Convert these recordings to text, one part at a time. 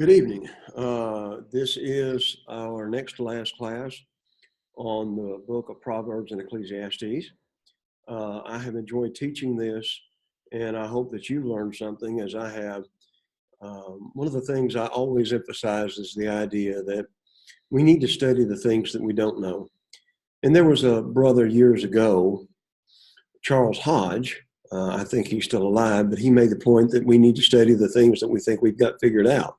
Good evening. This is our next to last class on the book of Proverbs and Ecclesiastes. I have enjoyed teaching this, and I hope that you've learned something as I have. One of the things I always emphasize is the idea that we need to study the things that we don't know. And there was a brother years ago, Charles Hodge. I think he's still alive, but he made the point that we need to study the things that we think we've got figured out.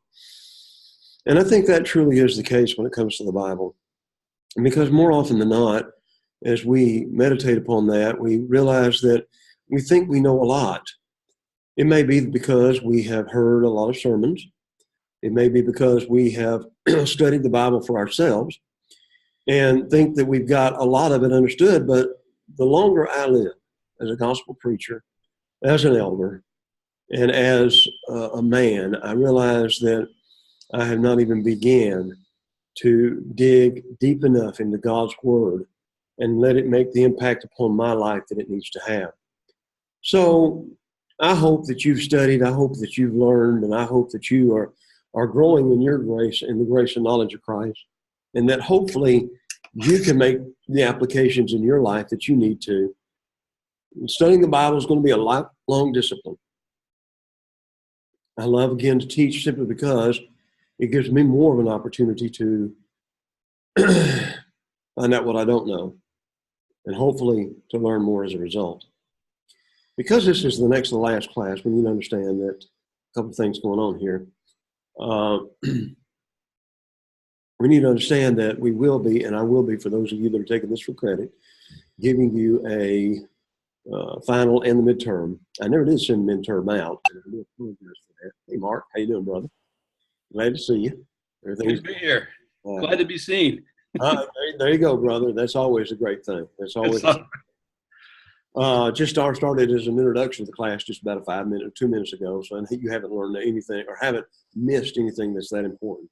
And I think that truly is the case when it comes to the Bible. Because more often than not, as we meditate upon that, we realize that we think we know a lot. It may be because we have heard a lot of sermons. It may be because we have studied the Bible for ourselves and think that we've got a lot of it understood. But the longer I live as a gospel preacher, as an elder, and as a man, I realize that I have not even began to dig deep enough into God's Word and let it make the impact upon my life that it needs to have. So I hope that you've studied, I hope that you've learned, and I hope that you are growing in your grace and the grace and knowledge of Christ, and that hopefully you can make the applications in your life that you need to. Studying the Bible is going to be a lifelong discipline. I love, again, to teach simply because it gives me more of an opportunity to find out what I don't know and hopefully to learn more as a result. Because this is the next to the last class, we need to understand that a couple of things going on here. We need to understand that we will be, and I will be, for those of you that are taking this for credit, giving you a final and the midterm. I never did send the midterm out. Hey, Mark, how you doing, brother? Glad to see you. Everything's good to be here. Glad to be seen. There you go, brother. That's always a great thing. That's always just started as an introduction to the class just about 2 minutes ago. So I think you haven't learned anything or haven't missed anything that's that important.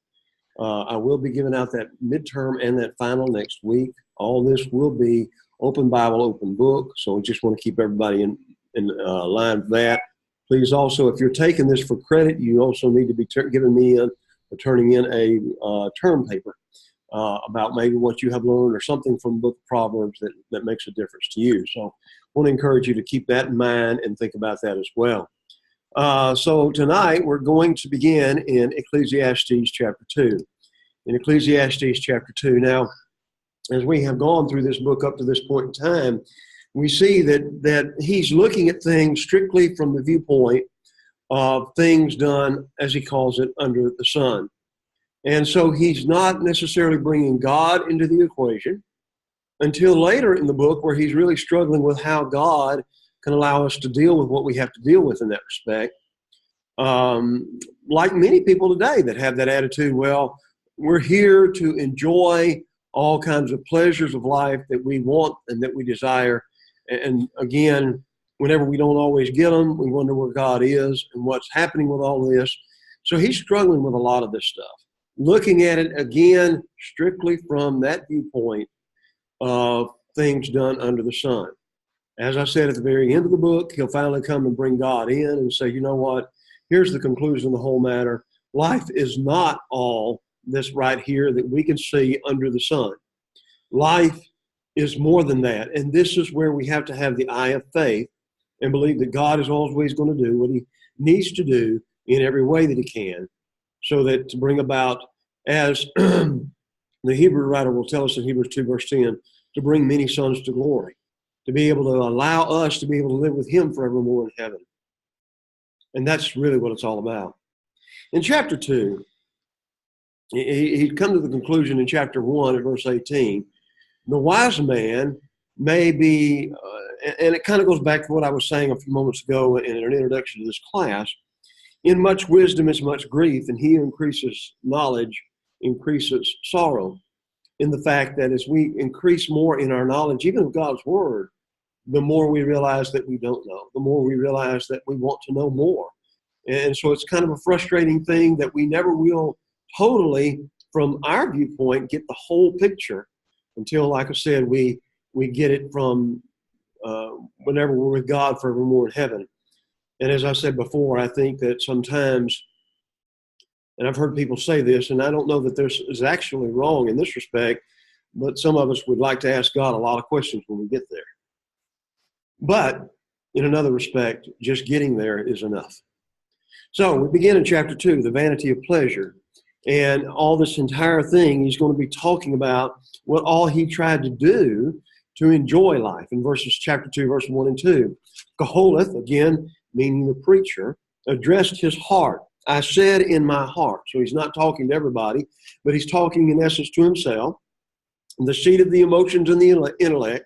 I will be giving out that midterm and that final next week. All this will be open Bible, open book. So we just want to keep everybody in line with that. Please also, if you're taking this for credit, you also need to be turning in a term paper about maybe what you have learned or something from the book of Proverbs that makes a difference to you. So I want to encourage you to keep that in mind and think about that as well. So tonight we're going to begin in Ecclesiastes chapter 2. In Ecclesiastes chapter 2. Now, as we have gone through this book up to this point in time, we see that he's looking at things strictly from the viewpoint of things done, as he calls it, under the sun. And so he's not necessarily bringing God into the equation until later in the book, where he's really struggling with how God can allow us to deal with what we have to deal with in that respect. Like many people today that have that attitude, well, we're here to enjoy all kinds of pleasures of life that we want and that we desire. And again, whenever we don't always get them, we wonder where God is and what's happening with all this. So he's struggling with a lot of this stuff. Looking at it, again, strictly from that viewpoint of things done under the sun. As I said at the very end of the book, he'll finally come and bring God in and say, you know what, here's the conclusion of the whole matter. Life is not all this right here that we can see under the sun. Life is more than that. And this is where we have to have the eye of faith and believe that God is always going to do what he needs to do in every way that he can, so that to bring about, as the Hebrew writer will tell us in Hebrews 2 verse 10, to bring many sons to glory, to be able to allow us to be able to live with him forevermore in heaven. And that's really what it's all about. In chapter 2, he'd come to the conclusion in chapter 1 at verse 18, the wise man may be, and it kind of goes back to what I was saying a few moments ago in an introduction to this class, in much wisdom is much grief, and he who increases knowledge increases sorrow. In the fact that as we increase more in our knowledge, even of God's word, the more we realize that we don't know, the more we realize that we want to know more. And so it's kind of a frustrating thing that we never will totally, from our viewpoint, get the whole picture until, like I said, we get it from whenever we're with God forevermore in heaven. And as I said before, I think that sometimes And I've heard people say this, and I don't know that this is actually wrong in this respect, but some of us would like to ask God a lot of questions when we get there. But in another respect, just getting there is enough. So we begin in chapter 2, the vanity of pleasure. And all this entire thing, he's going to be talking about what all he tried to do to enjoy life. In chapter 2, verse 1 and 2. Koholeth, again, meaning the preacher, addressed his heart. I said in my heart. So he's not talking to everybody, but he's talking in essence to himself. The seat of the emotions and the intellect.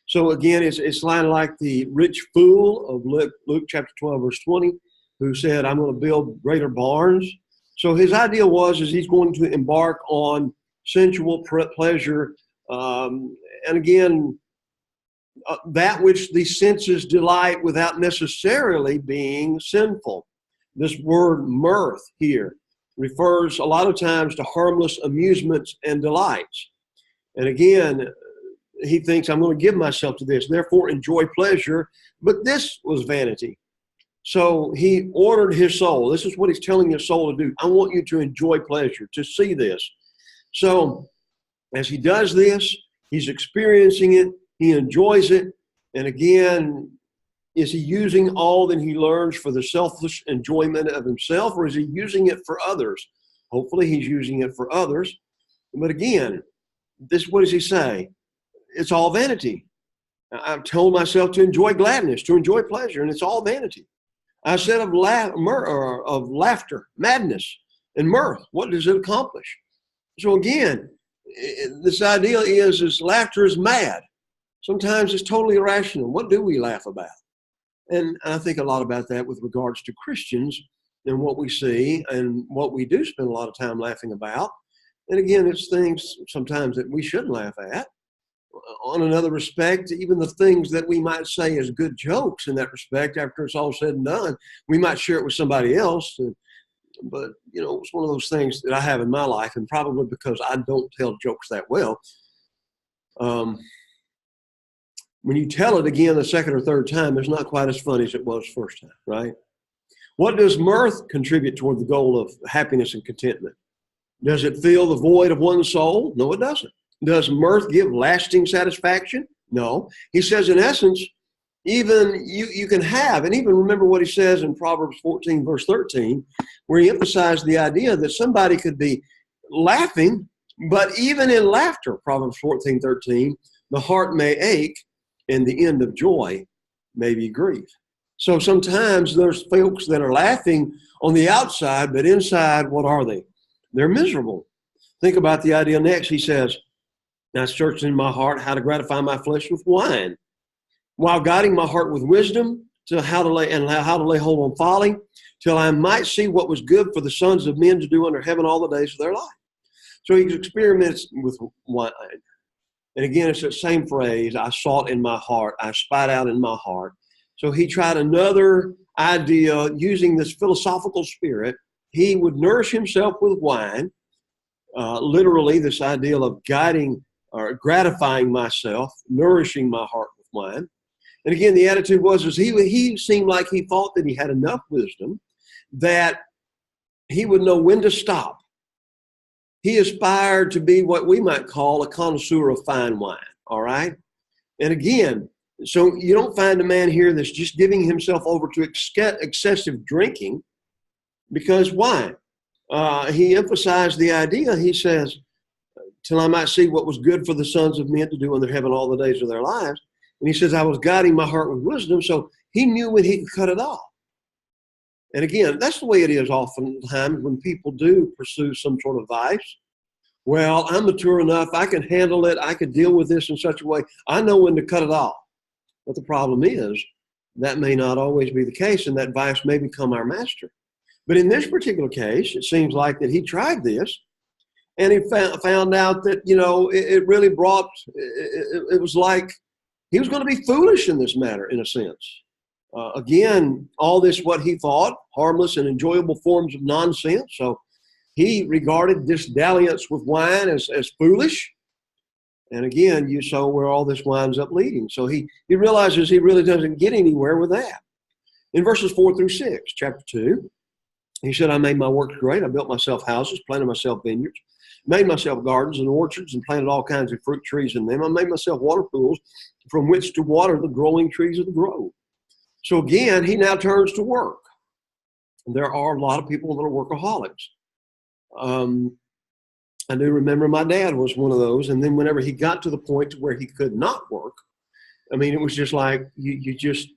So again, it's like the rich fool of Luke chapter 12, verse 20, who said, I'm going to build greater barns. So his idea is he's going to embark on sensual pleasure. And again, that which the senses delight without necessarily being sinful. This word mirth here refers a lot of times to harmless amusements and delights. And again, he thinks, I'm going to give myself to this, therefore enjoy pleasure. But this was vanity. So he ordered his soul. This is what he's telling his soul to do. I want you to enjoy pleasure, to see this. So as he does this, he's experiencing it. He enjoys it. And again, is he using all that he learns for the selfish enjoyment of himself, or is he using it for others? Hopefully he's using it for others. But again, what does he say? It's all vanity. I've told myself to enjoy gladness, to enjoy pleasure, and it's all vanity. I said of laughter, madness, and mirth. What does it accomplish? So again, this idea is laughter is mad. Sometimes it's totally irrational. What do we laugh about? And I think a lot about that with regards to Christians and what we see and what we do spend a lot of time laughing about. And again, it's things sometimes that we shouldn't laugh at. On another respect, even the things that we might say as good jokes in that respect, after it's all said and done, we might share it with somebody else. But, it's one of those things that I have in my life, and probably because I don't tell jokes that well. When you tell it again the second or third time, it's not quite as funny as it was first time, right? What does mirth contribute toward the goal of happiness and contentment? Does it fill the void of one's soul? No, it doesn't. Does mirth give lasting satisfaction? No. He says, in essence, even you can have, and even remember what he says in Proverbs 14, verse 13, where he emphasized the idea that somebody could be laughing, but even in laughter, Proverbs 14, 13, the heart may ache, and the end of joy may be grief. So sometimes there's folks that are laughing on the outside, but inside, what are they? They're miserable. Think about the idea next. He says, I searched in my heart how to gratify my flesh with wine, while guiding my heart with wisdom to how to lay hold on folly, till I might see what was good for the sons of men to do under heaven all the days of their life. So he experiments with wine. And again, it's that same phrase, I sought in my heart, I spied out in my heart. So he tried another idea using this philosophical spirit. He would nourish himself with wine, literally this ideal of guiding or gratifying myself, nourishing my heart with wine. And again, the attitude was he seemed like he thought that he had enough wisdom that he would know when to stop. He aspired to be what we might call a connoisseur of fine wine, all right? And again, so you don't find a man here that's just giving himself over to excessive drinking, because why? He emphasized the idea, he says, till I might see what was good for the sons of men to do under heaven all the days of their lives. And he says, I was guiding my heart with wisdom, so he knew when he could cut it off. And again, that's the way it is oftentimes when people do pursue some sort of vice. Well, I'm mature enough, I can handle it, I can deal with this in such a way, I know when to cut it off. But the problem is, that may not always be the case, and that vice may become our master. But in this particular case, it seems like that he tried this, and he found out that, it really brought, it was like he was going to be foolish in this matter, in a sense. Again, all this, what he thought, harmless and enjoyable forms of nonsense. So he regarded this dalliance with wine as foolish. And again, you saw where all this winds up leading. So he realizes he really doesn't get anywhere with that. In verses 4 through 6, chapter 2, He said, I made my works great. I built myself houses, planted myself vineyards, made myself gardens and orchards, and planted all kinds of fruit trees in them. I made myself water pools from which to water the growing trees of the grove. So again, he now turns to work. There are a lot of people that are workaholics. I do remember my dad was one of those. And then whenever he got to the point to where he could not work, I mean, it was just like you just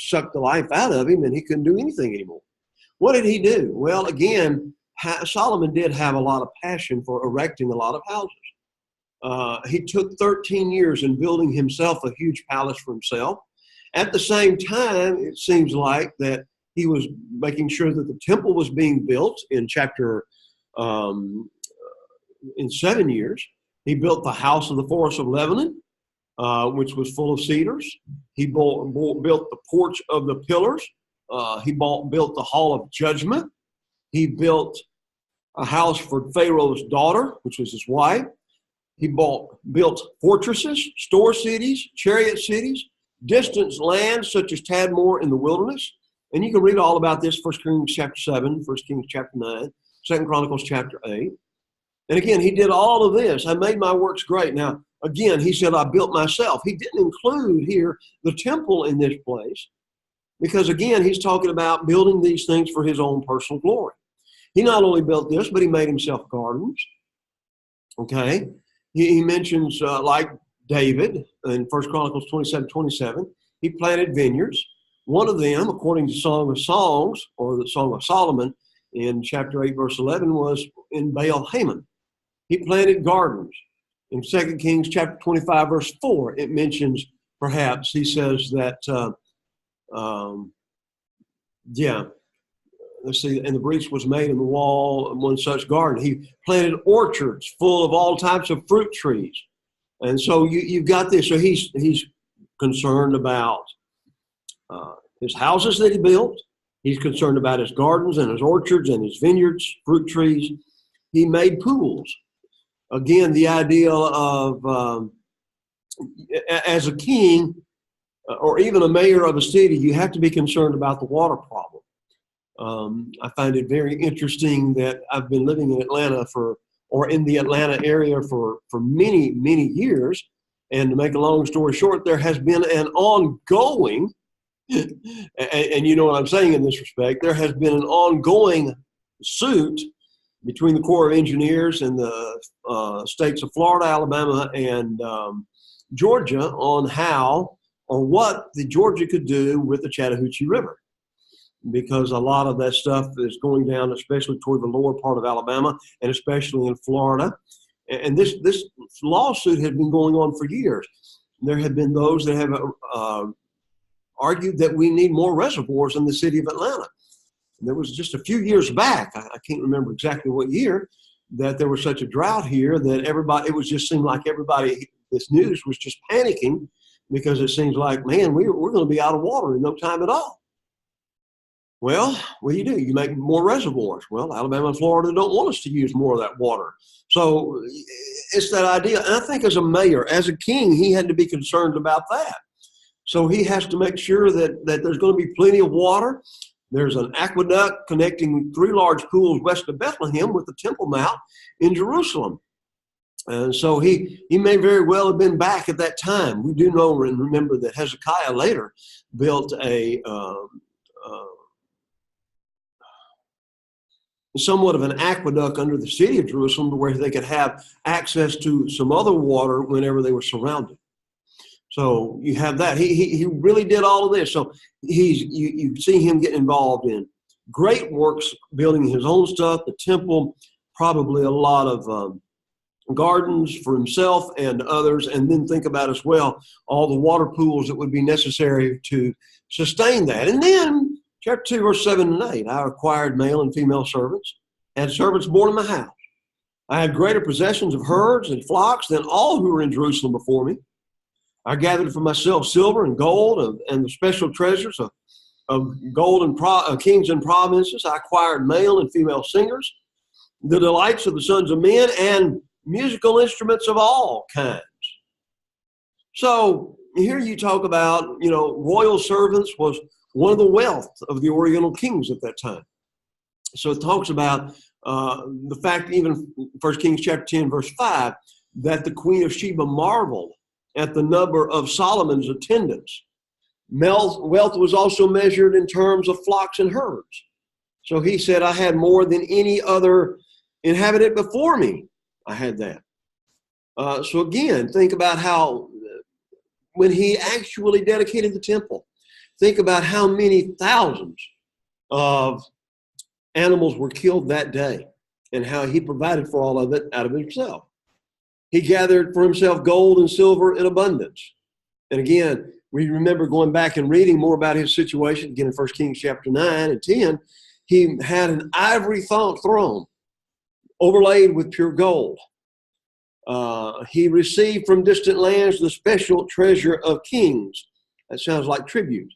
sucked the life out of him and he couldn't do anything anymore. What did he do? Well, again, Solomon did have a lot of passion for erecting a lot of houses. He took 13 years in building himself a huge palace for himself. At the same time, it seems like that he was making sure that the temple was being built in in 7 years. He built the house of the forest of Lebanon, which was full of cedars. He built the porch of the pillars. He built the hall of judgment. He built a house for Pharaoh's daughter, which was his wife. He built fortresses, store cities, chariot cities, distant lands such as Tadmor in the wilderness. And you can read all about this, 1 Kings chapter 7, 1 Kings chapter 9, 2 Chronicles chapter 8. And again, he did all of this. I made my works great. Now, again, he said, I built myself. He didn't include here the temple in this place because, again, he's talking about building these things for his own personal glory. He not only built this, but he made himself gardens. Okay? He mentions, like David in 1 Chronicles 27:27, he planted vineyards. One of them, according to Song of Songs, or the Song of Solomon, in chapter 8, verse 11, was in Baal-Hamon. He planted gardens. In 2 Kings chapter 25, verse 4, it mentions, perhaps, he says that, let's see, and the breach was made in the wall in one such garden. He planted orchards full of all types of fruit trees. And so you've got this. So he's concerned about his houses that he built. He's concerned about his gardens and his orchards and his vineyards, fruit trees. He made pools. Again, the idea of, as a king or even a mayor of a city, you have to be concerned about the water problem. I find it very interesting that I've been living in Atlanta or in the Atlanta area for many, many years. And to make a long story short, there has been an ongoing, and you know what I'm saying in this respect, there has been an ongoing suit between the Corps of Engineers and the states of Florida, Alabama, and Georgia on how or what the Georgia could do with the Chattahoochee River. Because a lot of that stuff is going down, especially toward the lower part of Alabama, and especially in Florida. And this lawsuit has been going on for years. There have been those that have argued that we need more reservoirs in the city of Atlanta. And there was just a few years back, I can't remember exactly what year, that there was such a drought here that it was just seemed like everybody, this news was just panicking because it seems like, man, we're going to be out of water in no time at all. Well, what do? You make more reservoirs. Well, Alabama and Florida don't want us to use more of that water. So it's that idea. And I think as a mayor, as a king, he had to be concerned about that. So he has to make sure that there's going to be plenty of water. There's an aqueduct connecting 3 large pools west of Bethlehem with the Temple Mount in Jerusalem. And so he may very well have been back at that time. We do know and remember that Hezekiah later built somewhat of an aqueduct under the city of Jerusalem to where they could have access to some other water whenever they were surrounded. So you have that. He really did all of this. So you see him get involved in great works, building his own stuff, the temple, probably a lot of gardens for himself and others, and then think about as well all the water pools that would be necessary to sustain that. And then chapter 2, verse 7 and 8, I acquired male and female servants, and servants born in my house. I had greater possessions of herds and flocks than all who were in Jerusalem before me. I gathered for myself silver and gold and the special treasures of gold and kings and provinces. I acquired male and female singers, the delights of the sons of men, and musical instruments of all kinds. So here you talk about, royal servants was one of the wealth of the Oriental kings at that time. So it talks about the fact, even 1 Kings chapter 10, verse 5, that the Queen of Sheba marveled at the number of Solomon's attendants. Wealth was also measured in terms of flocks and herds. So he said, I had more than any other inhabitant before me. I had that. So again, think about how when he actually dedicated the temple, think about how many thousands of animals were killed that day and how he provided for all of it out of himself. He gathered for himself gold and silver in abundance. And again, we remember going back and reading more about his situation, again in 1 Kings chapter 9 and 10, he had an ivory throne overlaid with pure gold. He received from distant lands the special treasure of kings. That sounds like tribute.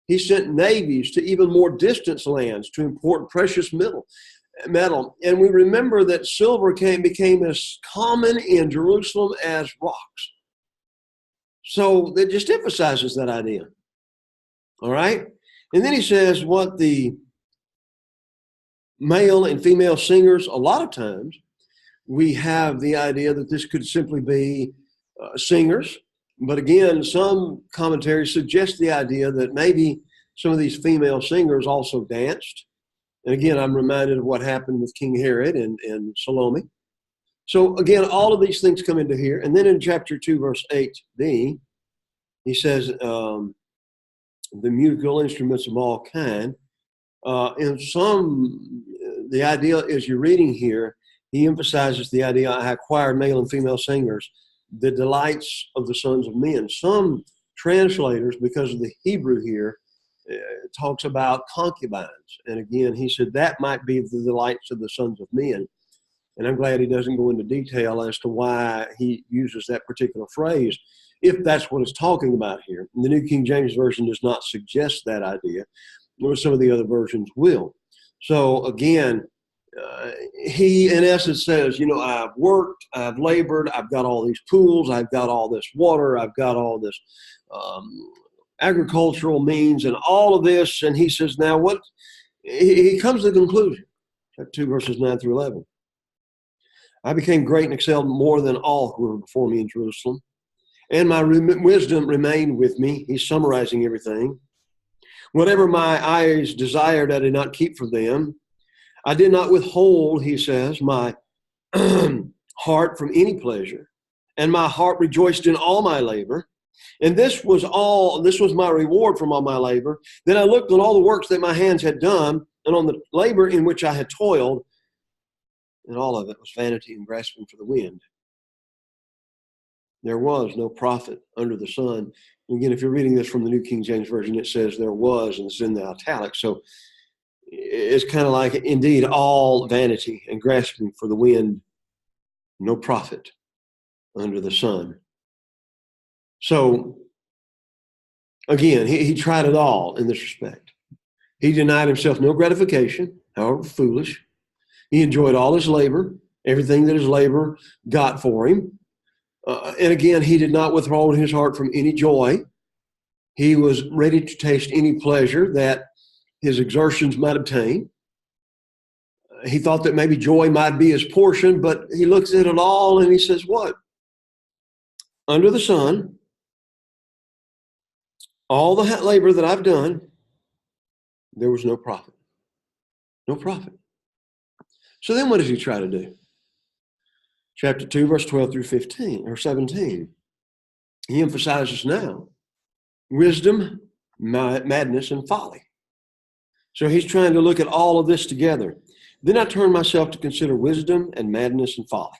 He sent navies to even more distant lands to import precious metal. And we remember that silver became as common in Jerusalem as rocks. So that just emphasizes that idea. All right? And then he says what the male and female singers, a lot of times, we have the idea that this could simply be singers. But again, some commentaries suggest the idea that maybe some of these female singers also danced. And again, I'm reminded of what happened with King Herod and Salome. So again, all of these things come into here. And then in chapter 2, verse 8b, he says, the musical instruments of all kind. And the idea as you're reading here, he emphasizes the idea, I acquired male and female singers, the delights of the sons of men. Some translators, because of the Hebrew here, talks about concubines. And again, he said that might be the delights of the sons of men. And I'm glad he doesn't go into detail as to why he uses that particular phrase, if that's what it's talking about here. And the New King James Version does not suggest that idea, nor some of the other versions will. So again, he in essence says, I've worked, I've labored, I've got all these pools, I've got all this water, I've got all this agricultural means and all of this. And he says, now what? He comes to the conclusion, chapter 2, verses 9 through 11. I became great and excelled more than all who were before me in Jerusalem, and my wisdom remained with me. He's summarizing everything. Whatever my eyes desired, I did not keep from them. I did not withhold, he says, my heart from any pleasure, and my heart rejoiced in all my labor. And this was my reward from all my labor. Then I looked on all the works that my hands had done, and on the labor in which I had toiled, and all of it was vanity and grasping for the wind. There was no profit under the sun. And again, if you're reading this from the New King James Version, it says there was, and it's in the italics. So it's kind of like, indeed, all vanity and grasping for the wind, no profit under the sun. So, again, he tried it all in this respect. He denied himself no gratification, however foolish. He enjoyed all his labor, everything that his labor got for him. And again, he did not withhold his heart from any joy. He was ready to taste any pleasure that his exertions might obtain. He thought that maybe joy might be his portion, but he looks at it all and he says, what? Under the sun, all the labor that I've done, there was no profit. No profit. So then what does he try to do? Chapter 2, verse 12 through 15 or 17. He emphasizes now wisdom, madness, and folly. So he's trying to look at all of this together. Then I turned myself to consider wisdom and madness and folly.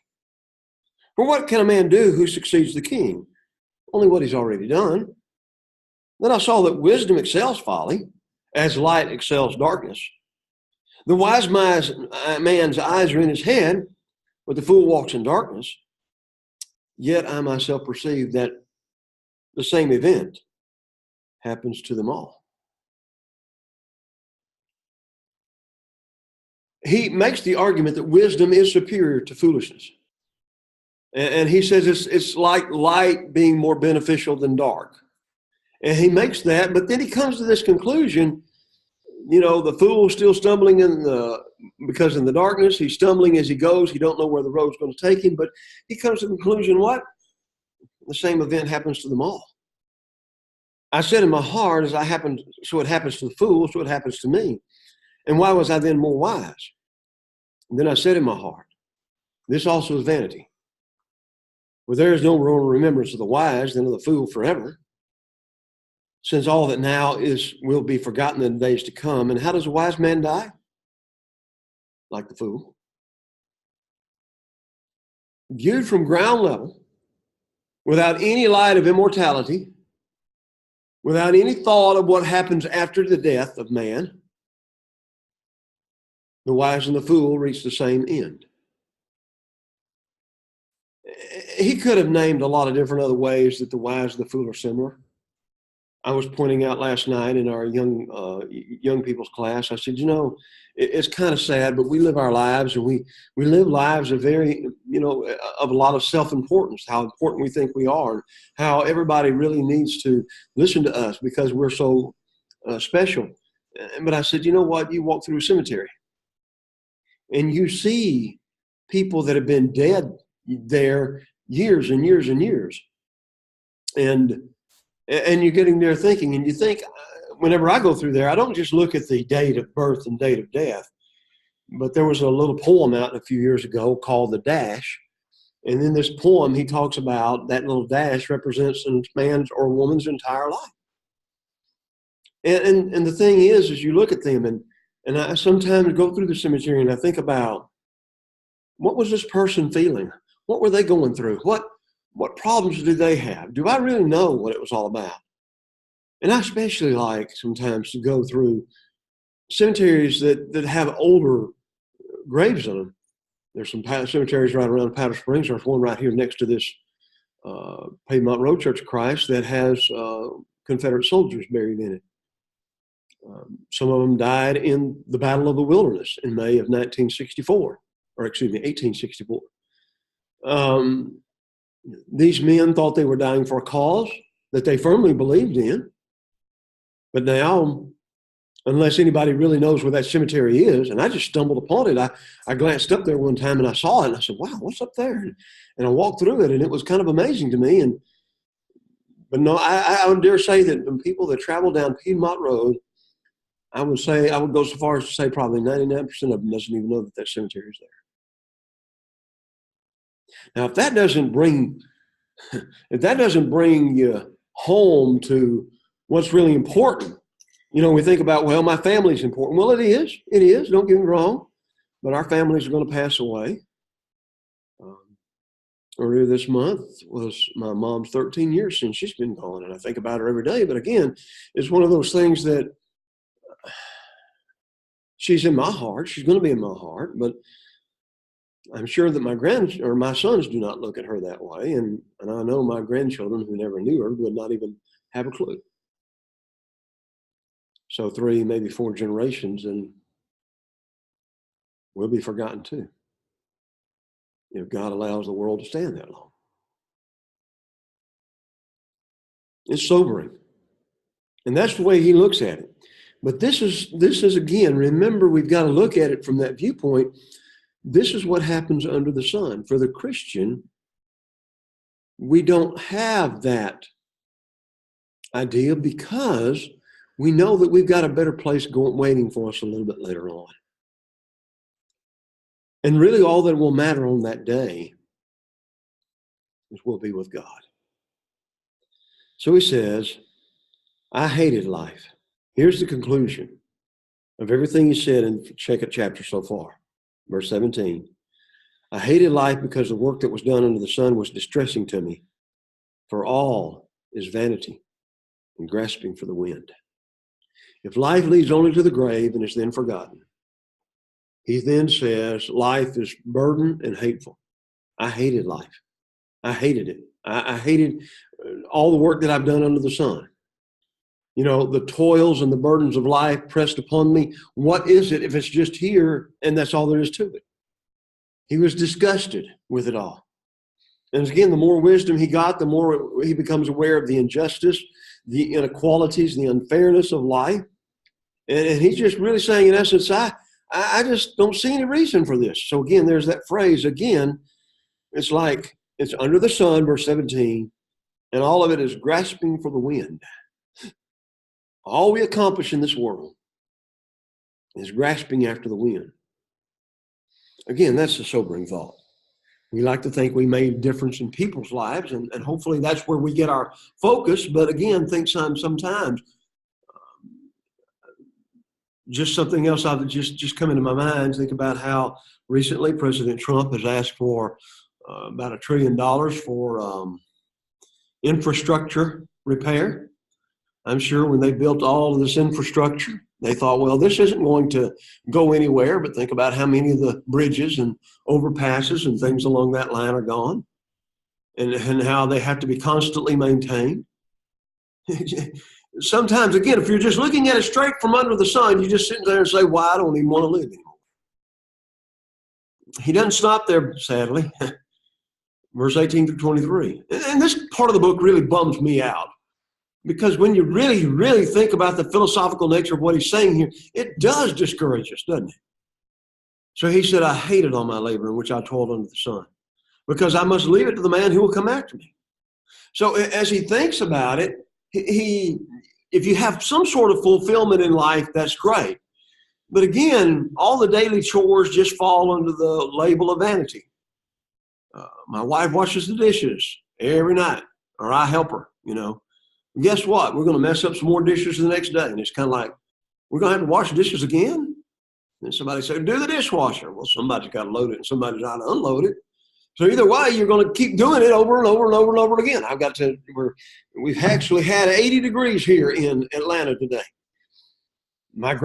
For what can a man do who succeeds the king? Only what he's already done. Then I saw that wisdom excels folly, as light excels darkness. The wise man's eyes are in his head, but the fool walks in darkness. Yet I myself perceive that the same event happens to them all. He makes the argument that wisdom is superior to foolishness. And he says it's like light being more beneficial than dark. And he makes that, but then he comes to this conclusion the fool's still stumbling because in the darkness, he's stumbling as he goes. He don't know where the road's going to take him, but he comes to the conclusion, what? The same event happens to them all. I said in my heart, so it happens to the fool, so it happens to me. And why was I then more wise? And then I said in my heart, this also is vanity. For there is no more remembrance of the wise than of the fool forever, since all that now will be forgotten in the days to come. And how does a wise man die? Like the fool. Viewed from ground level, without any light of immortality, without any thought of what happens after the death of man, the wise and the fool reach the same end. He could have named a lot of different other ways that the wise and the fool are similar. I was pointing out last night in our young people's class, I said, it's kind of sad, but we live our lives, and we live lives of of a lot of self-importance, how important we think we are, and how everybody really needs to listen to us because we're so special. But I said, you know what? You walk through a cemetery and you see people that have been dead there years and years and years. And you're getting there thinking, and you think, whenever I go through there, I don't just look at the date of birth and date of death, but there was a little poem out a few years ago called The Dash. And in this poem, he talks about that little dash represents a man's or a woman's entire life. And the thing is you look at them, and I sometimes go through the cemetery and I think about, what was this person feeling? What were they going through? What problems did they have? Do I really know what it was all about? And I especially like sometimes to go through cemeteries that have older graves in them. There's some cemeteries right around Powder Springs. There's one right here next to this Piedmont Road Church of Christ that has Confederate soldiers buried in it. Some of them died in the Battle of the Wilderness in May of 1864. These men thought they were dying for a cause that they firmly believed in. But now, unless anybody really knows where that cemetery is, and I just stumbled upon it. I glanced up there one time and I saw it and I said, wow, what's up there? And I walked through it and it was kind of amazing to me. But no, I would dare say that the people that travel down Piedmont Road, I would go so far as to say probably 99% of them doesn't even know that cemetery is there. Now, if that doesn't bring you home to what's really important, we think about, well, my family's important. Well, it is. Don't get me wrong, but our families are going to pass away. Earlier this month was my mom's 13 years since she's been gone, and I think about her every day. But again, it's one of those things that she's in my heart. She's going to be in my heart, but I'm sure that my sons do not look at her that way. And I know my grandchildren who never knew her would not even have a clue. So 3, maybe 4 generations, and we'll be forgotten too, if God allows the world to stand that long. It's sobering. And that's the way he looks at it. But this is again, remember, we've got to look at it from that viewpoint. This is what happens under the sun. For the Christian, we don't have that idea because we know that we've got a better place waiting for us a little bit later on. And really all that will matter on that day is we'll be with God. So he says, I hated life. Here's the conclusion of everything he said in the second chapter so far. Verse 17, I hated life because the work that was done under the sun was distressing to me, for all is vanity and grasping for the wind. If life leads only to the grave and is then forgotten, he then says life is burdened and hateful. I hated life. I hated it. I hated all the work that I've done under the sun. The toils and the burdens of life pressed upon me. What is it if it's just here and that's all there is to it? He was disgusted with it all. And again, the more wisdom he got, the more he becomes aware of the injustice, the inequalities, the unfairness of life. And he's just really saying, in essence, I just don't see any reason for this. So again, there's that phrase again. It's like it's under the sun, verse 17, and all of it is grasping for the wind. All we accomplish in this world is grasping after the wind. Again, that's a sobering thought. We like to think we made a difference in people's lives, and hopefully that's where we get our focus. But again, think sometimes just something else I've just come into my mind. Think about how recently President Trump has asked for about $1 trillion for infrastructure repair. I'm sure when they built all of this infrastructure, they thought, well, this isn't going to go anywhere, but think about how many of the bridges and overpasses and things along that line are gone, and how they have to be constantly maintained. Sometimes, again, if you're just looking at it straight from under the sun, you just sit there and say, well, I don't even want to live anymore. He doesn't stop there, sadly. Verse 18 through 23. And this part of the book really bums me out. Because when you really, really think about the philosophical nature of what he's saying here, it does discourage us, doesn't it? So he said, I hated all my labor in which I toiled under the sun, because I must leave it to the man who will come after me. So as he thinks about it, if you have some sort of fulfillment in life, that's great. But again, all the daily chores just fall under the label of vanity. My wife washes the dishes every night, or I help her, Guess what? We're going to mess up some more dishes the next day. And it's kind of like, we're going to have to wash the dishes again? And somebody said, do the dishwasher. Well, somebody's got to load it and somebody's got to unload it. So either way, you're going to keep doing it over and over and over and over again. We've actually had 80 degrees here in Atlanta today. My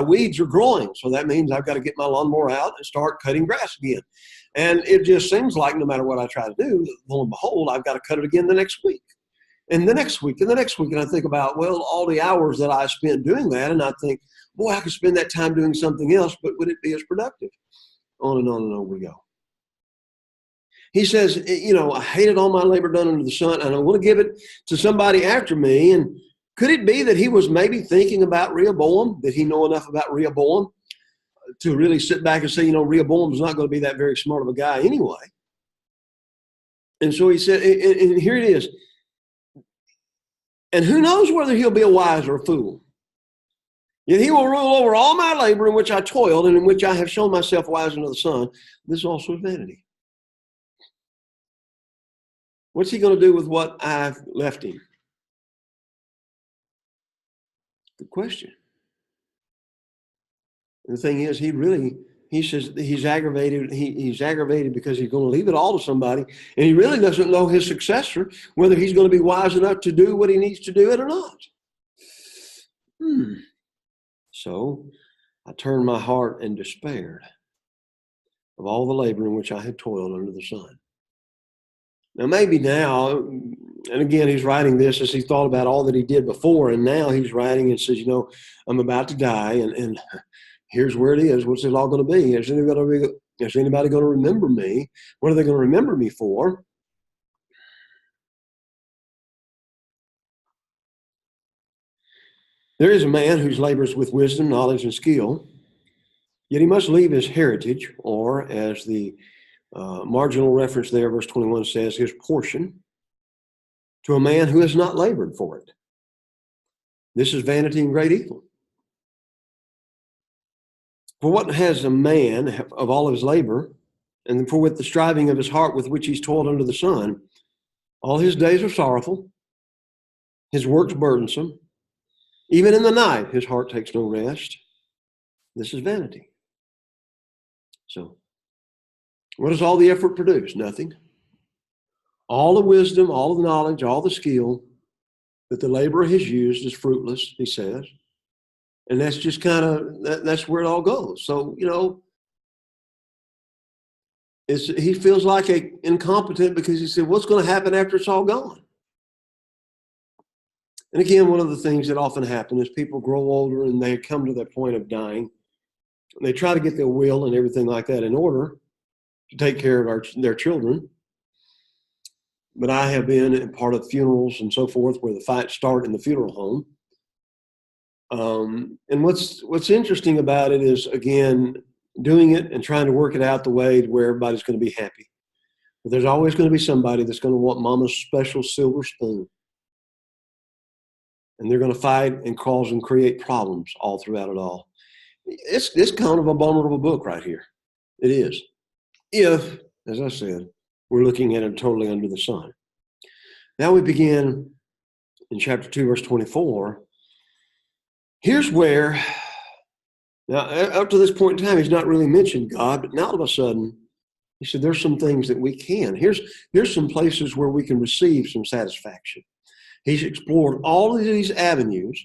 weeds are growing. So that means I've got to get my lawnmower out and start cutting grass again. And it just seems like no matter what I try to do, lo and behold, I've got to cut it again the next week. And the next week, and the next week, and I think about, well, all the hours that I spent doing that, and I think, boy, I could spend that time doing something else, but would it be as productive? On and on we go. He says, I hated all my labor done under the sun, and I want to give it to somebody after me. And could it be that he was maybe thinking about Rehoboam? Did he know enough about Rehoboam to really sit back and say, Rehoboam's not going to be that very smart of a guy anyway? And so he said, and here it is. And who knows whether he'll be a wise or a fool? Yet he will rule over all my labor in which I toiled and in which I have shown myself wise under the sun. This also is vanity. What's he going to do with what I've left him? Good question. And the thing is, he says he's aggravated. He's aggravated because he's going to leave it all to somebody, and he really doesn't know his successor, whether he's going to be wise enough to do what he needs to do it or not. So I turned my heart and despaired of all the labor in which I had toiled under the sun. Now, maybe now, and again, he's writing this as he thought about all that he did before, and now he's writing and says, I'm about to die, and here's where it is. What's it all going to be? Is anybody going to remember me? What are they going to remember me for? There is a man whose labors with wisdom, knowledge, and skill, yet he must leave his heritage, or as the marginal reference there, verse 21 says, his portion, to a man who has not labored for it. This is vanity and great evil. For what has a man of all of his labor, and for with the striving of his heart with which he's toiled under the sun, all his days are sorrowful, his works burdensome. Even in the night, his heart takes no rest. This is vanity. So, what does all the effort produce? Nothing. All the wisdom, all the knowledge, all the skill that the laborer has used is fruitless, he says. And that's just that's where it all goes. So, he feels like incompetent because he said, what's going to happen after it's all gone? And again, one of the things that often happens is people grow older and they come to that point of dying. They try to get their will and everything like that in order to take care of their children. But I have been a part of funerals and so forth where the fights start in the funeral home. And what's interesting about it is, again, doing it and trying to work it out the way where everybody's going to be happy. But there's always going to be somebody that's going to want mama's special silver spoon. And they're going to fight and cause and create problems all throughout it all. It's kind of a vulnerable book right here. It is. If, as I said, we're looking at it totally under the sun. Now we begin in chapter 2, verse 24. Here's where, now up to this point in time, he's not really mentioned God, but now all of a sudden, he said there's some things that we can. Here's some places where we can receive some satisfaction. He's explored all of these avenues.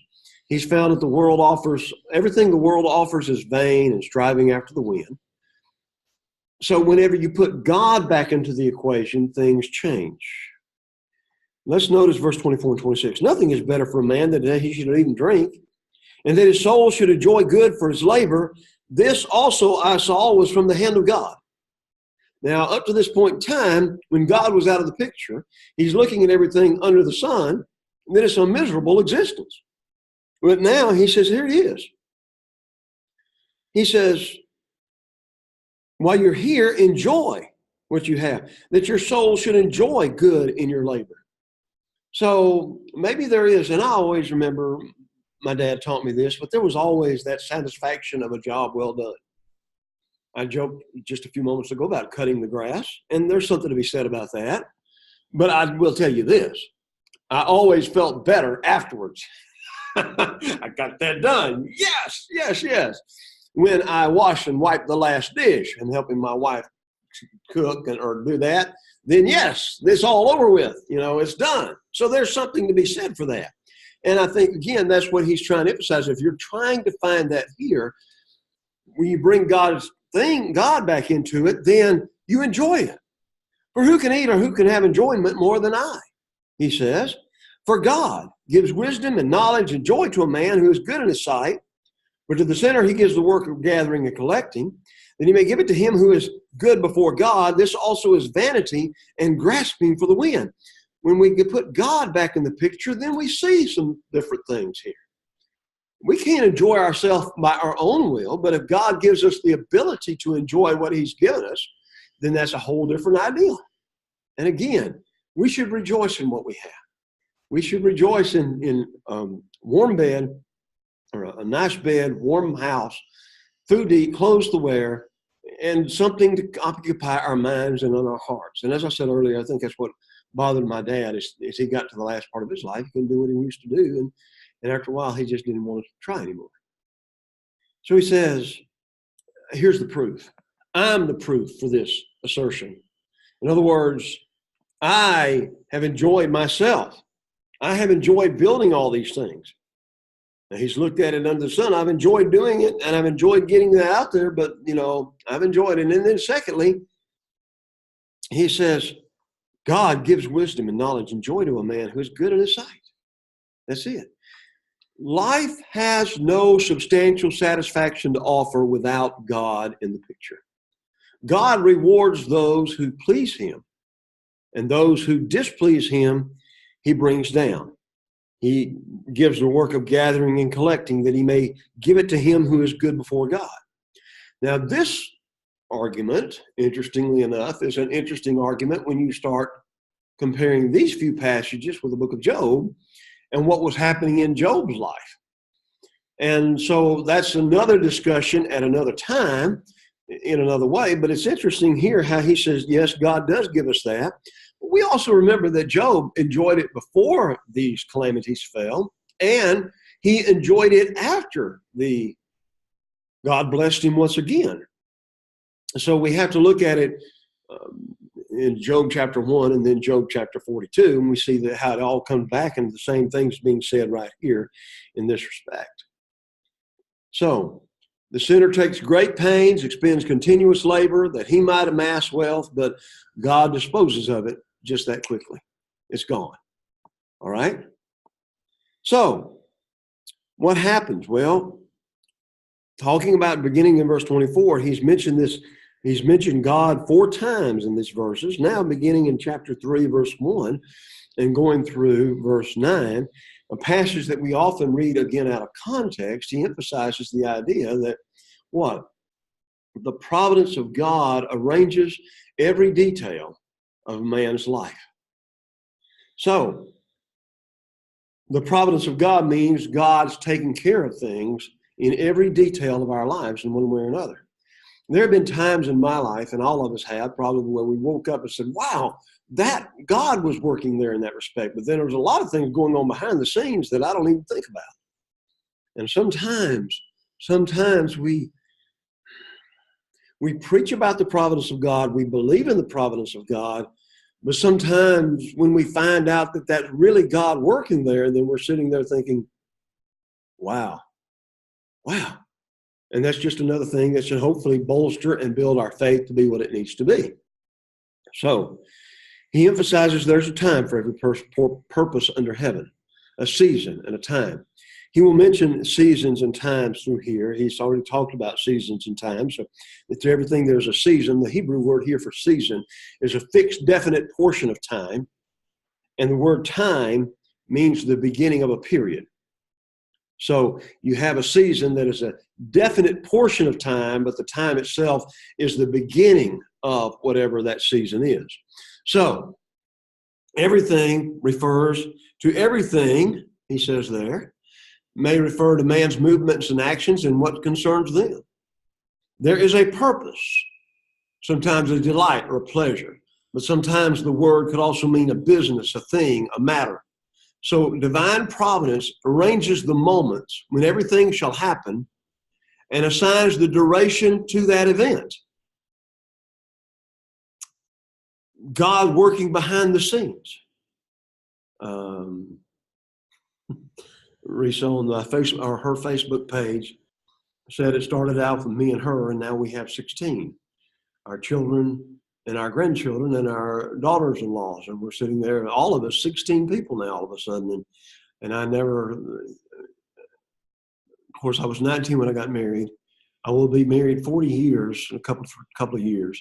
He's found that the world offers, everything the world offers is vain and striving after the wind. So whenever you put God back into the equation, things change. Let's notice verse 24 and 26. Nothing is better for a man than that he should eat and drink, and that his soul should enjoy good for his labor. This also I saw was from the hand of God. Now, up to this point in time, when God was out of the picture, he's looking at everything under the sun, and then it's a miserable existence. But now he says, here he is. He says, while you're here, enjoy what you have, that your soul should enjoy good in your labor. So maybe there is, and I always remember my dad taught me this, but there was always that satisfaction of a job well done. I joked just a few moments ago about cutting the grass, and there's something to be said about that. But I will tell you this. I always felt better afterwards. I got that done. Yes, yes, yes. When I wash and wipe the last dish and helping my wife cook or do that, then yes, it's all over with. You know, it's done. So there's something to be said for that. And I think, again, that's what he's trying to emphasize. If you're trying to find that here, when you bring God back into it, then you enjoy it. For who can eat or who can have enjoyment more than I? He says, for God gives wisdom and knowledge and joy to a man who is good in his sight, but to the sinner he gives the work of gathering and collecting, that he may give it to him who is good before God. This also is vanity and grasping for the wind. When we put God back in the picture, then we see some different things here. We can't enjoy ourselves by our own will, but if God gives us the ability to enjoy what he's given us, then that's a whole different idea. And again, we should rejoice in what we have. We should rejoice in warm bed, or a nice bed, warm house, food to eat, clothes to wear, and something to occupy our minds and on our hearts. And as I said earlier, I think that's what bothered my dad is he got to the last part of his life, he couldn't do what he used to do. And after a while, he just didn't want to try anymore. So he says, here's the proof. I'm the proof for this assertion. In other words, I have enjoyed myself. I have enjoyed building all these things. Now, he's looked at it under the sun. I've enjoyed doing it, and I've enjoyed getting that out there, but, I've enjoyed it. And then secondly, he says, God gives wisdom and knowledge and joy to a man who is good in his sight. That's it. Life has no substantial satisfaction to offer without God in the picture. God rewards those who please him, and those who displease him, he brings down. He gives the work of gathering and collecting that he may give it to him who is good before God. Now, this argument, interestingly enough, is an interesting argument when you start comparing these few passages with the book of Job and what was happening in Job's life. And so that's another discussion at another time in another way, but it's interesting here how he says, yes, God does give us that. But we also remember that Job enjoyed it before these calamities fell, and he enjoyed it after God blessed him once again. So we have to look at it in Job chapter 1 and then Job chapter 42, and we see that how it all comes back into the same things being said right here in this respect. So the sinner takes great pains, expends continuous labor that he might amass wealth, but God disposes of it just that quickly. It's gone. All right? So what happens? Well, talking about beginning in verse 24, he's mentioned God 4 times in these verses. Now beginning in chapter 3, verse 1, and going through verse 9, a passage that we often read again out of context, he emphasizes the idea that what? The providence of God arranges every detail of man's life. So, the providence of God means God's taking care of things in every detail of our lives in one way or another. There have been times in my life, and all of us have, probably where we woke up and said, wow, that God was working there in that respect. But then there was a lot of things going on behind the scenes that I don't even think about. And sometimes we preach about the providence of God. We believe in the providence of God. But sometimes when we find out that that's really God working there, then we're sitting there thinking, wow. And that's just another thing that should hopefully bolster and build our faith to be what it needs to be. So he emphasizes there's a time for every purpose under heaven, a season and a time. He will mention seasons and times through here. He's already talked about seasons and times. So to everything there's a season. The Hebrew word here for season is a fixed, definite portion of time. And the word time means the beginning of a period. So you have a season that is a definite portion of time, but the time itself is the beginning of whatever that season is. So everything refers to everything, he says there, may refer to man's movements and actions and what concerns them. There is a purpose, sometimes a delight or a pleasure, but sometimes the word could also mean a business, a thing, a matter. So divine providence arranges the moments when everything shall happen and assigns the duration to that event. God working behind the scenes. Risa on her Facebook page said it started out with me and her, and now we have 16. Our children and our grandchildren and our daughters-in-laws, and we're sitting there, all of us, 16 people now all of a sudden. And I never, of course, I was 19 when I got married. I will be married 40 years, a couple of years.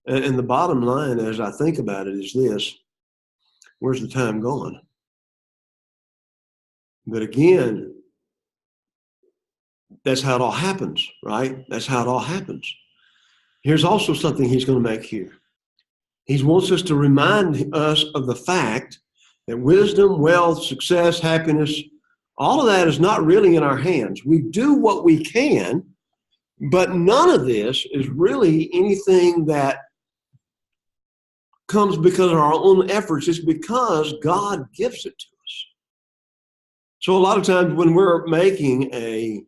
And the bottom line, as I think about it, is this: where's the time gone? But again, that's how it all happens, right? That's how it all happens. Here's also something he's going to make here. He wants us to remind us of the fact that wisdom, wealth, success, happiness, all of that is not really in our hands. We do what we can, but none of this is really anything that comes because of our own efforts. It's because God gives it to us. So a lot of times when we're making a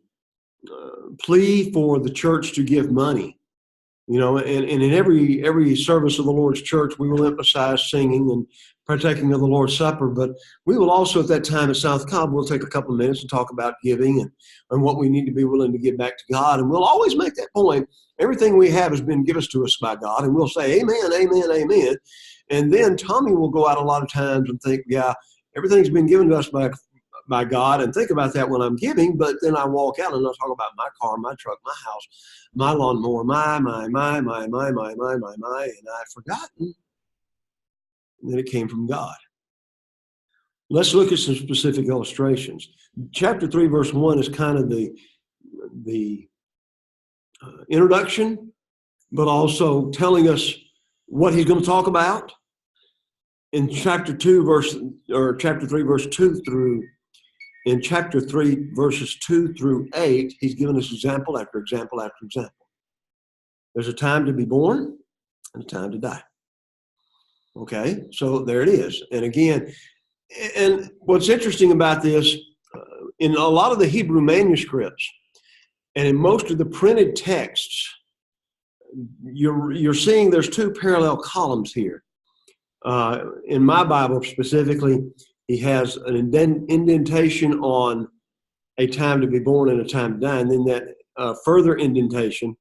plea for the church to give money, and in every service of the Lord's church, we will emphasize singing and partaking of the Lord's Supper, but we will also at that time at South Cobb, we'll take a couple of minutes and talk about giving and what we need to be willing to give back to God. And we'll always make that point. Everything we have has been given to us by God, and we'll say, amen, amen, amen. And then Tommy will go out a lot of times and think, yeah, everything's been given to us by God, and think about that when I'm giving, but then I walk out and I talk about my car, my truck, my house, my lawnmower, my, and I've forgotten that it came from God. Let's look at some specific illustrations. Chapter 3, verse 1 is kind of the introduction, but also telling us what he's going to talk about. In chapter 3, verse 2 through in chapter 3, verses 2 through 8, he's given us example after example after example. There's a time to be born and a time to die. Okay, so there it is. And again, and what's interesting about this, in a lot of the Hebrew manuscripts and in most of the printed texts, you're seeing there's two parallel columns here. In my Bible specifically, he has an indentation on a time to be born and a time to die, and then that further indentation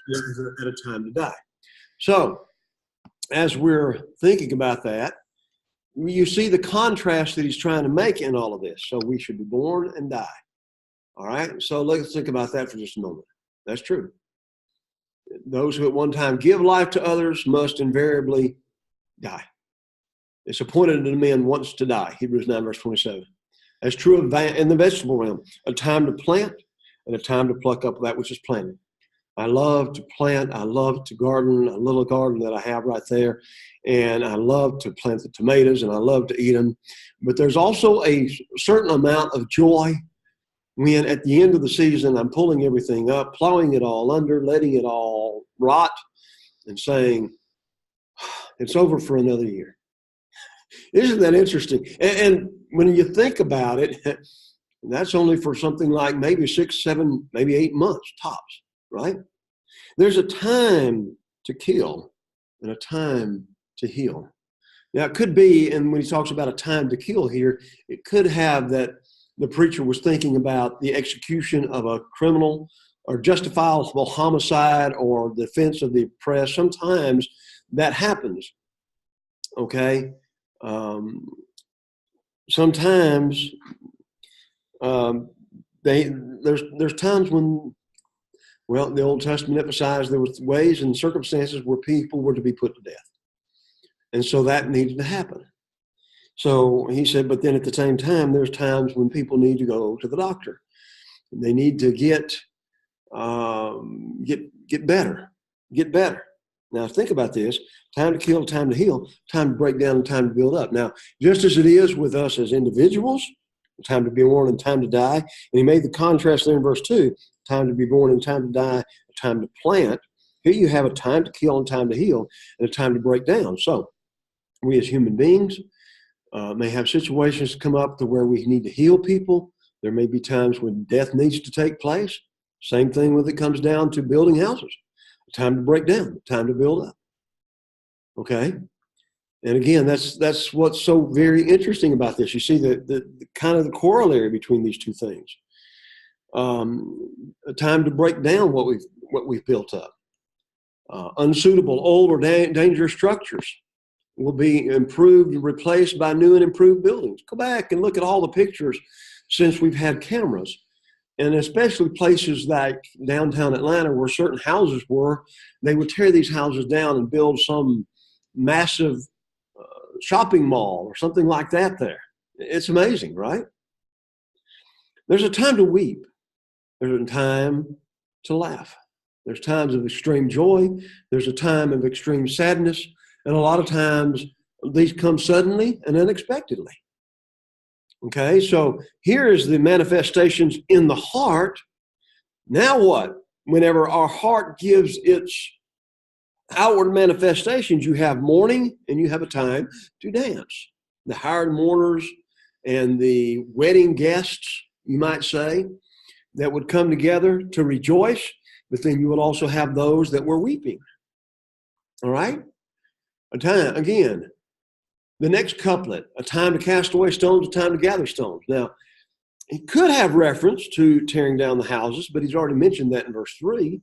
is at a time to die. So, as we're thinking about that, you see the contrast that he's trying to make in all of this. So we should be born and die. All right? So let's think about that for just a moment. That's true. Those who at one time give life to others must invariably die. It's appointed unto men once to die, Hebrews 9, verse 27. That's true in the vegetable realm. A time to plant and a time to pluck up that which is planted. I love to plant. I love to garden, a little garden that I have right there. And I love to plant the tomatoes and I love to eat them. But there's also a certain amount of joy when at the end of the season, I'm pulling everything up, plowing it all under, letting it all rot and saying, it's over for another year. Isn't that interesting? And when you think about it, that's only for something like maybe 6, 7, maybe 8 months tops, right? There's a time to kill and a time to heal. Now, it could be, and when he talks about a time to kill here, it could have that the preacher was thinking about the execution of a criminal or justifiable homicide or defense of the oppressed. Sometimes that happens, okay? Sometimes there's times when, well, the Old Testament emphasized there was ways and circumstances where people were to be put to death. And so that needed to happen. So he said, but then at the same time, there's times when people need to go to the doctor. They need to get better. Now think about this: time to kill, time to heal, time to break down, and time to build up. Now, just as it is with us as individuals, time to be born and time to die. And he made the contrast there in verse 2: time to be born and time to die, a time to plant. Here you have a time to kill and time to heal, and a time to break down. So we as human beings may have situations come up to where we need to heal people. There may be times when death needs to take place. Same thing when it comes down to building houses. Time to break down, time to build up. Okay? And again, that's what's so very interesting about this. You see the kind of the corollary between these two things. A time to break down what we've built up. Unsuitable, old, or dangerous structures will be improved and replaced by new and improved buildings. Go back and look at all the pictures since we've had cameras. And especially places like downtown Atlanta where certain houses were, they would tear these houses down and build some massive shopping mall or something like that there. It's amazing, right? There's a time to weep. There's a time to laugh. There's times of extreme joy. There's a time of extreme sadness. And a lot of times these come suddenly and unexpectedly. Okay, so here is the manifestations in the heart. Now what? Whenever our heart gives its outward manifestations, you have mourning and you have a time to dance. The hired mourners and the wedding guests, you might say, that would come together to rejoice, but then you would also have those that were weeping. All right? A time, again, the next couplet, a time to cast away stones, a time to gather stones. Now, he could have reference to tearing down the houses, but he's already mentioned that in verse 3.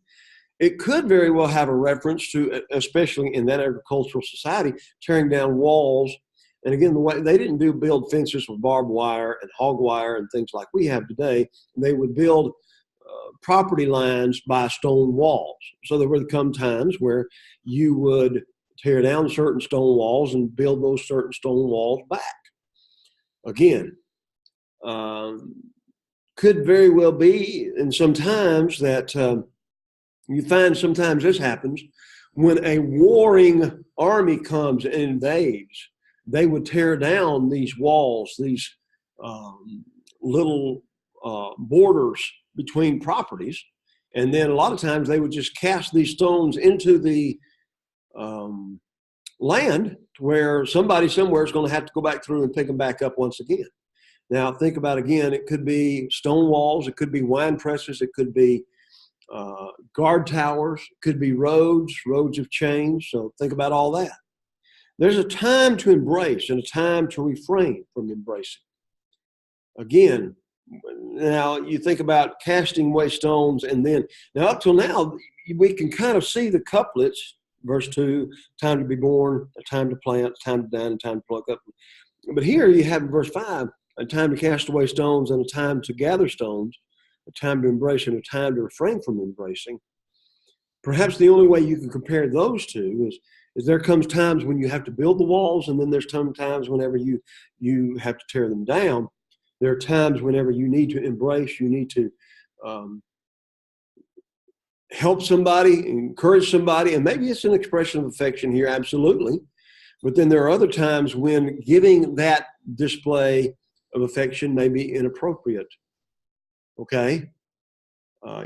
It could very well have a reference to, especially in that agricultural society, tearing down walls. And again, the way they didn't build fences with barbed wire and hog wire and things like we have today. They would build property lines by stone walls. So there would come times where you would tear down certain stone walls and build those certain stone walls back. Again, could very well be, and sometimes that you find sometimes this happens, when a warring army comes and invades, they would tear down these walls, these little borders between properties, and then a lot of times they would just cast these stones into the land where somebody somewhere is going to have to go back through and pick them back up once again. Now, think about, again, it could be stone walls, it could be wine presses, it could be guard towers, it could be roads have changed, so think about all that. There's a time to embrace and a time to refrain from embracing. Again, now you think about casting away stones, and then, now up till now, we can kind of see the couplets. Verse 2, time to be born, a time to plant, a time to die, and a time to pluck up. But here you have in verse 5, a time to cast away stones and a time to gather stones, a time to embrace and a time to refrain from embracing. Perhaps the only way you can compare those two is there comes times when you have to build the walls, and then there's times whenever you have to tear them down. There are times whenever you need to embrace, you need to help somebody, encourage somebody, and maybe it's an expression of affection here, absolutely. But then there are other times when giving that display of affection may be inappropriate. Okay?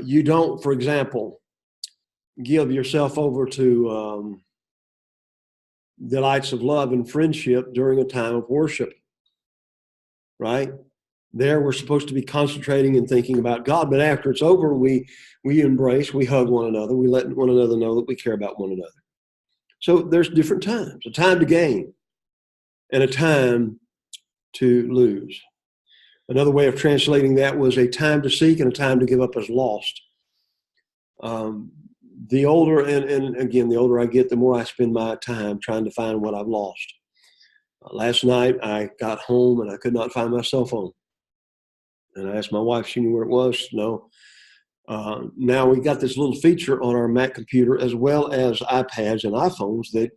You don't, for example, give yourself over to delights of love and friendship during a time of worship, right? There we're supposed to be concentrating and thinking about God, but after it's over, we embrace, we hug one another, we let one another know that we care about one another. So there's different times, a time to gain and a time to lose. Another way of translating that was a time to seek and a time to give up as lost. The older, and again, the older I get, the more I spend my time trying to find what I've lost. Last night, I got home and I could not find my cell phone. And I asked my wife if she knew where it was. No. Now we got this little feature on our Mac computer as well as iPads and iPhones that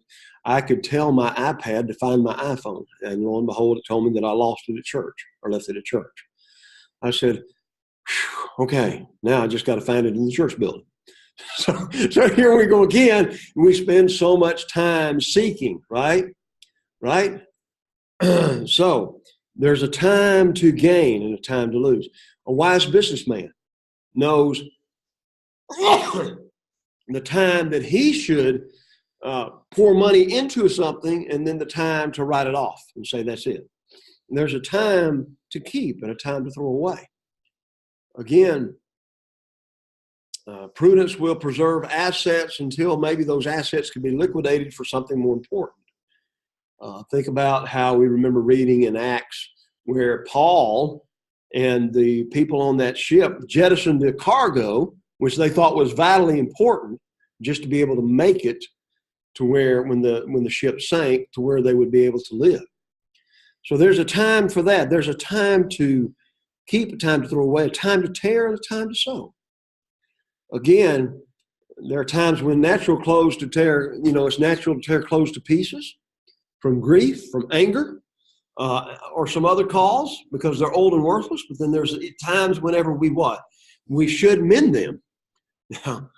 I could tell my iPad to find my iPhone. And lo and behold, it told me that I lost it at church or left it at church. I said, okay, now I just got to find it in the church building. So here we go again. We spend so much time seeking, right? Right? So there's a time to gain and a time to lose. A wise businessman knows the time that he should pour money into something and then the time to write it off and say that's it. And there's a time to keep and a time to throw away. Again, prudence will preserve assets until maybe those assets can be liquidated for something more important. Think about how we remember reading in Acts where Paul and the people on that ship jettisoned the cargo, which they thought was vitally important, just to be able to make it to where when the ship sank, to where they would be able to live. So there's a time for that. There's a time to keep, a time to throw away, a time to tear, and a time to sow. Again, there are times when natural clothes to tear, it's natural to tear clothes to pieces from grief, from anger, or some other cause because they're old and worthless. But then there's times whenever we should mend them. Now,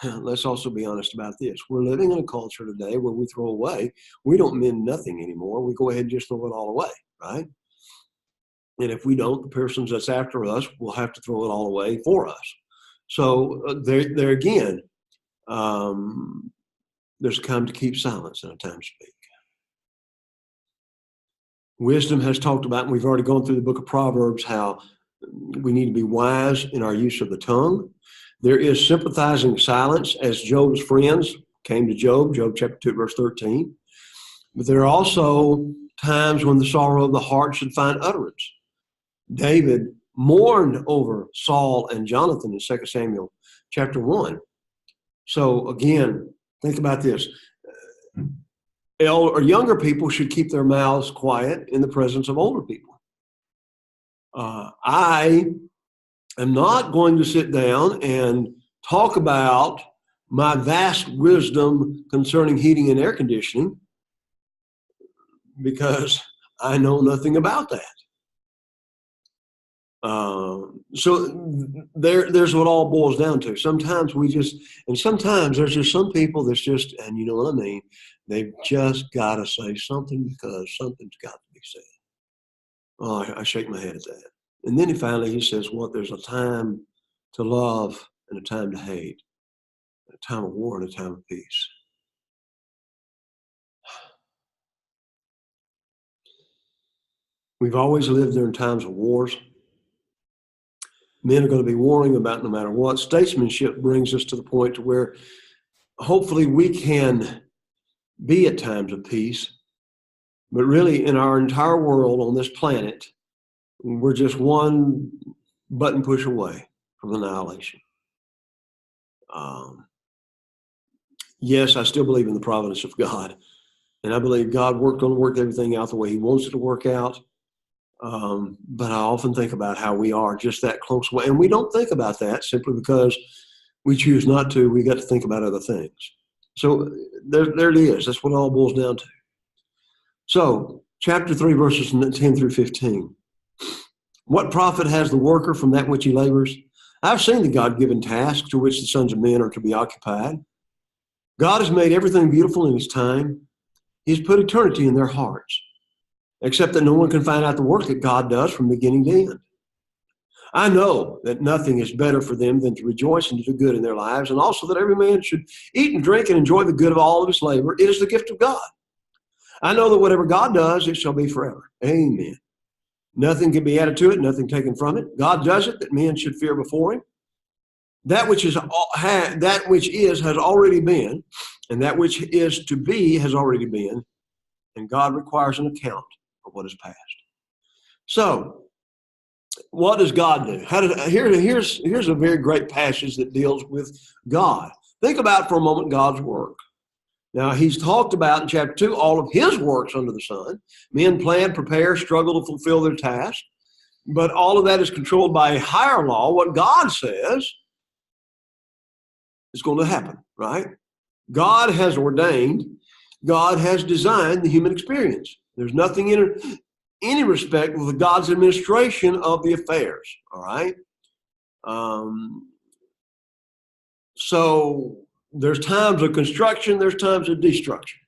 let's also be honest about this. We're living in a culture today where we throw away. We don't mend nothing anymore. We go ahead and just throw it all away, right? And if we don't, the persons that's after us will have to throw it all away for us. So there again, there's a time to keep silence and a time to speak. Wisdom has talked about, and we've already gone through the book of Proverbs, how we need to be wise in our use of the tongue. There is sympathizing silence, as Job's friends came to Job chapter 2, verse 13. But there are also times when the sorrow of the heart should find utterance. David mourned over Saul and Jonathan in 2 Samuel chapter 1. So again, think about this. Younger people should keep their mouths quiet in the presence of older people. I am not going to sit down and talk about my vast wisdom concerning heating and air conditioning because I know nothing about that. So there's what all boils down to. Sometimes sometimes there's just some people that's just, and you know what I mean, they've just got to say something because something's got to be said. Oh, I shake my head at that. And then he says, well, there's a time to love and a time to hate, a time of war and a time of peace. We've always lived during times of wars. Men are going to be warring about no matter what. Statesmanship brings us to the point to where hopefully we can be at times of peace. But really in our entire world on this planet, we're just one button push away from annihilation. Yes, I still believe in the providence of God. And I believe God worked everything out the way he wants it to work out. But I often think about how we are just that close away. And we don't think about that simply because we choose not to. We got to think about other things. So there it is. That's what it all boils down to. So chapter 3, verses 10 through 15. What profit has the worker from that which he labors? I've seen the God-given tasks to which the sons of men are to be occupied. God has made everything beautiful in his time. He's put eternity in their hearts, except that no one can find out the work that God does from beginning to end. I know that nothing is better for them than to rejoice and to do good in their lives, and also that every man should eat and drink and enjoy the good of all of his labor. It is the gift of God. I know that whatever God does, it shall be forever. Amen. Nothing can be added to it, nothing taken from it. God does it that men should fear before him. That which is has already been, and that which is to be has already been, and God requires an account of what is past. So, what does God do? Here's a very great passage that deals with God. Think about for a moment God's work. Now, he's talked about in chapter 2 all of his works under the sun. Men plan, prepare, struggle to fulfill their task. But all of that is controlled by a higher law. What God says is going to happen, right? God has ordained, God has designed the human experience. There's nothing in any respect with God's administration of the affairs, all right? So there's times of construction, there's times of destruction.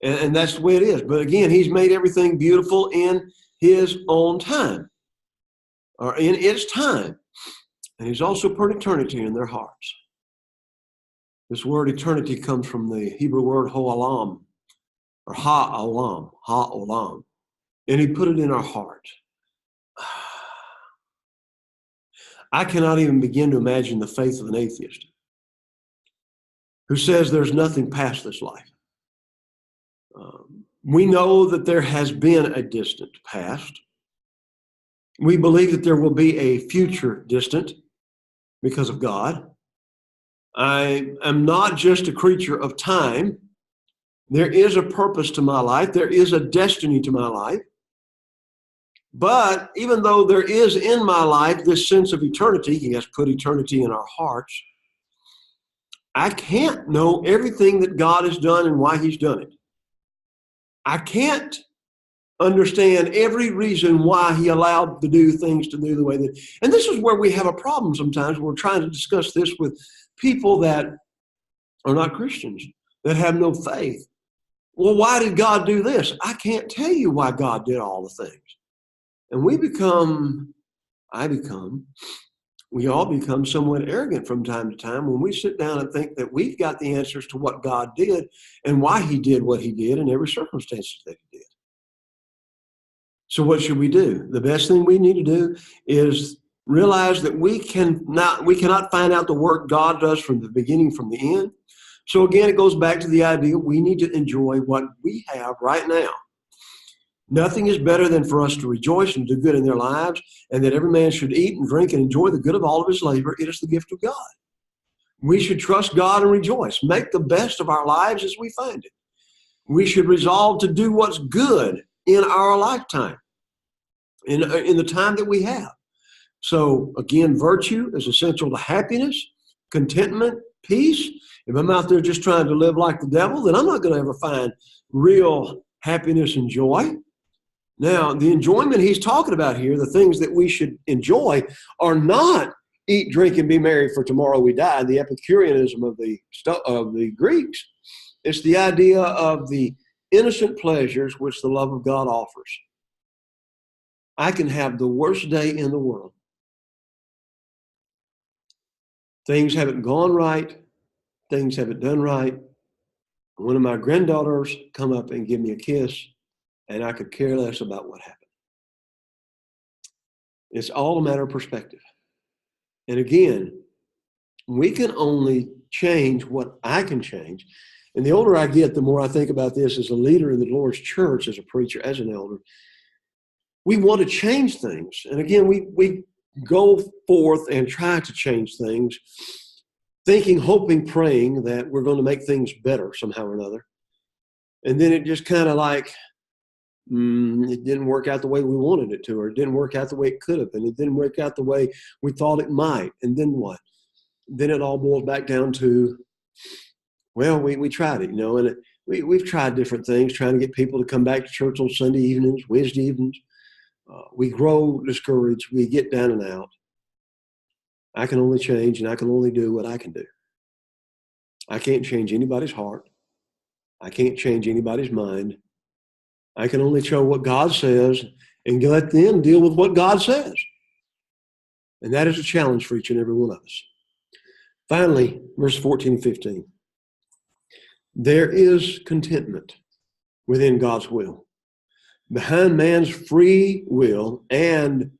And that's the way it is. But again, he's made everything beautiful in his own time, or in its time. And he's also put eternity in their hearts. This word eternity comes from the Hebrew word ho'olam, or ha'olam. And he put it in our heart. I cannot even begin to imagine the faith of an atheist who says there's nothing past this life. We know that there has been a distant past. We believe that there will be a future distant because of God. I am not just a creature of time. There is a purpose to my life. There is a destiny to my life. But even though there is in my life this sense of eternity, he has put eternity in our hearts, I can't know everything that God has done and why he's done it. I can't understand every reason why he allowed things to do the way that. And this is where we have a problem sometimes. We're trying to discuss this with people that are not Christians, that have no faith. Well, why did God do this? I can't tell you why God did all the things. And we all become somewhat arrogant from time to time when we sit down and think that we've got the answers to what God did and why he did what he did in every circumstance that he did. So what should we do? The best thing we need to do is realize that we cannot find out the work God does from the beginning, from the end. So again, it goes back to the idea we need to enjoy what we have right now. Nothing is better than for us to rejoice and do good in their lives, and that every man should eat and drink and enjoy the good of all of his labor. It is the gift of God. We should trust God and rejoice. Make the best of our lives as we find it. We should resolve to do what's good in our lifetime, in the time that we have. So again, virtue is essential to happiness, contentment, peace. If I'm out there just trying to live like the devil, then I'm not going to ever find real happiness and joy. Now, the enjoyment he's talking about here, the things that we should enjoy, are not eat, drink, and be merry, for tomorrow we die, the Epicureanism of the Greeks. It's the idea of the innocent pleasures which the love of God offers. I can have the worst day in the world. Things haven't gone right. Things haven't done right. One of my granddaughters come up and give me a kiss, and I could care less about what happened. It's all a matter of perspective. And again, we can only change what I can change. And the older I get, the more I think about this as a leader in the Lord's church, as a preacher, as an elder. We want to change things. And again, we go forth and try to change things, thinking, hoping, praying that we're going to make things better somehow or another. And then it just kind of like, it didn't work out the way we wanted it to, or it didn't work out the way it could have, and it didn't work out the way we thought it might. And then what? Then it all boils back down to, well, we tried it, and we've tried different things, trying to get people to come back to church on Sunday evenings, Wednesday evenings. We grow discouraged. We get down and out. I can only change and I can only do what I can do. I can't change anybody's heart. I can't change anybody's mind. I can only show what God says and let them deal with what God says. And that is a challenge for each and every one of us. Finally, verse 14 and 15. There is contentment within God's will. Behind man's free will and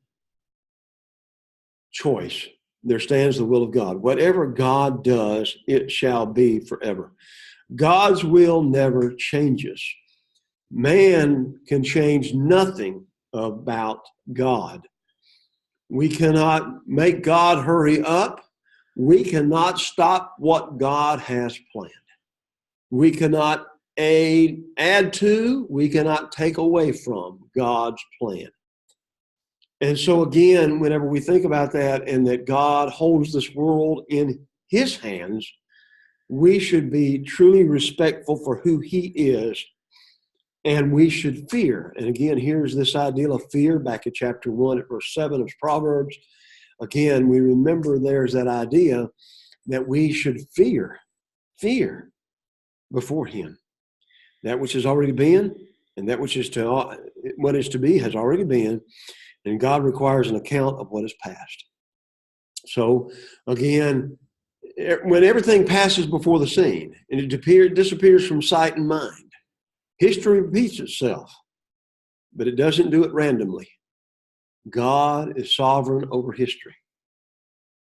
choice, there stands the will of God. Whatever God does, it shall be forever. God's will never changes. Man can change nothing about God. We cannot make God hurry up. We cannot stop what God has planned. We cannot add to, we cannot take away from God's plan. And so again, whenever we think about that and that God holds this world in his hands, we should be truly respectful for who he is, and we should fear. And again, here's this idea of fear back in chapter 1 at verse 7 of Proverbs. Again, we remember there's that idea that we should fear before him. That which has already been and that which is what is to be has already been, and God requires an account of what is past. So again, when everything passes before the scene and it disappears from sight and mind, history repeats itself, but it doesn't do it randomly. God is sovereign over history.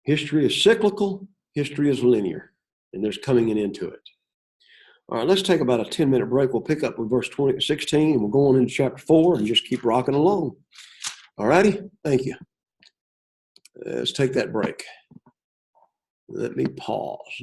History is cyclical, history is linear, and there's coming an end to it. All right, let's take about a 10-minute break. We'll pick up with verse 16, and we'll go on into chapter 4 and just keep rocking along. All righty? Thank you. Let's take that break. Let me pause.